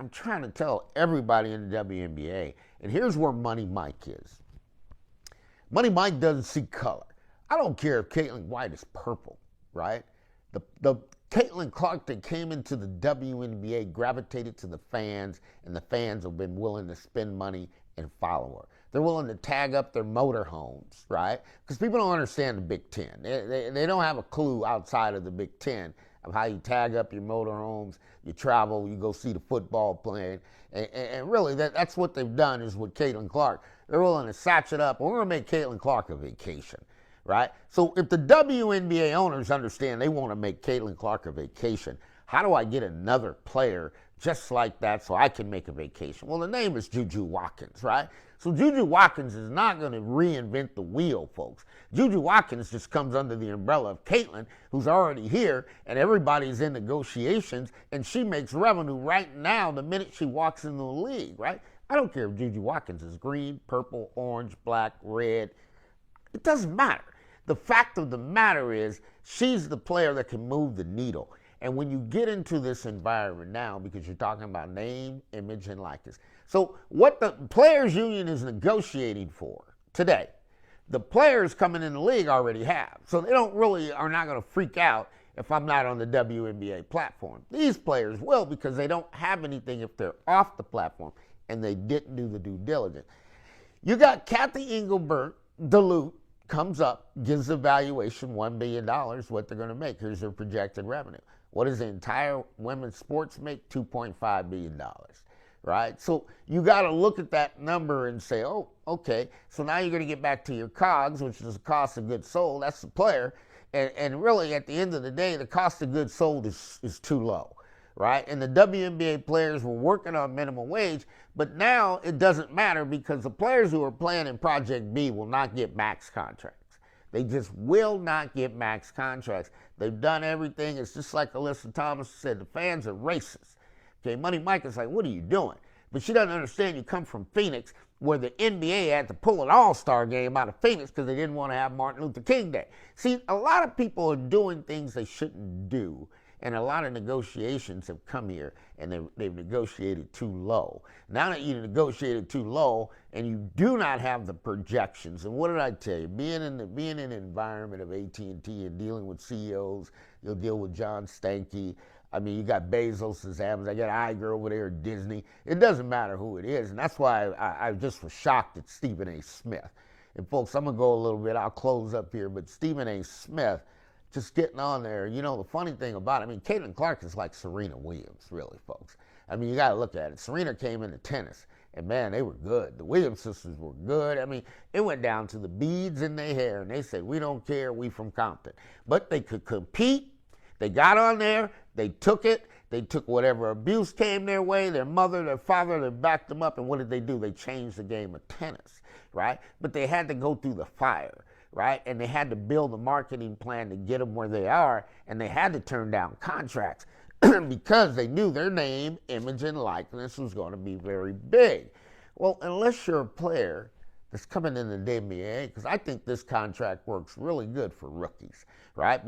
I'm trying to tell everybody in the WNBA, and here's where Money Mike is. Money Mike doesn't see color. I don't care if Caitlin White is purple, right? The Caitlin Clark that came into the WNBA gravitated to the fans, and the fans have been willing to spend money and follow her. They're willing to tag up their motorhomes, right? Because people don't understand the Big Ten. They don't have a clue outside of the Big Ten of how you tag up your motorhomes, you travel, you go see the football playing. And really, that's what they've done is with Caitlin Clark. They're willing to satch it up. We're going to make Caitlin Clark a vacation, right? So if the WNBA owners understand they want to make Caitlin Clark a vacation, how do I get another player just like that so I can make a vacation? Well, the name is Juju Watkins, right? So Juju Watkins is not going to reinvent the wheel, folks. Juju Watkins just comes under the umbrella of Caitlin, who's already here, and everybody's in negotiations, and she makes revenue right now the minute she walks into the league, right? I don't care if Juju Watkins is green, purple, orange, black, red. It doesn't matter. The fact of the matter is she's the player that can move the needle. And when you get into this environment now, because you're talking about name, image, and likeness. So what the Players Union is negotiating for today, the players coming in the league already have. So they are not going to freak out if I'm not on the WNBA platform. These players will, because they don't have anything if they're off the platform and they didn't do the due diligence. You got Kathy Engelbert, Duluth, comes up, gives the valuation $1 billion, what they're going to make. Here's their projected revenue. What does the entire women's sports make? $2.5 billion, right? So you got to look at that number and say, oh, okay, so now you're going to get back to your COGS, which is the cost of goods sold. That's the player. And really, at the end of the day, the cost of goods sold is too low, right? And the WNBA players were working on minimum wage, but now it doesn't matter because the players who are playing in Project B will not get max contracts. They just will not get max contracts. They've done everything. It's just like Alyssa Thomas said, the fans are racist. Okay, Money Mike is like, what are you doing? But she doesn't understand you come from Phoenix, where the NBA had to pull an all-star game out of Phoenix because they didn't want to have Martin Luther King Day. See, a lot of people are doing things they shouldn't do. And a lot of negotiations have come here, and they've negotiated too low. Now that you negotiated too low, and you do not have the projections, and what did I tell you? Being in an environment of AT&T and dealing with CEOs, you'll deal with John Stanky. I mean, you got Bezos' Amazon. I got Iger over there at Disney. It doesn't matter who it is, and that's why I just was shocked at Stephen A. Smith. And folks, I'm gonna go a little bit. I'll close up here, but Stephen A. Smith. Just getting on there. You know, the funny thing about it, I mean, Caitlin Clark is like Serena Williams, really, folks. I mean, you got to look at it. Serena came into tennis, and man, they were good. The Williams sisters were good. I mean, it went down to the beads in their hair, and they said, we don't care, we from Compton. But they could compete. They got on there. They took it. They took whatever abuse came their way. Their mother, their father, they backed them up, and what did they do? They changed the game of tennis, right? But they had to go through the fire. Right? And they had to build a marketing plan to get them where they are, and they had to turn down contracts because they knew their name, image, and likeness was going to be very big. Well, unless you're a player that's coming in the NBA, because I think this contract works really good for rookies, right?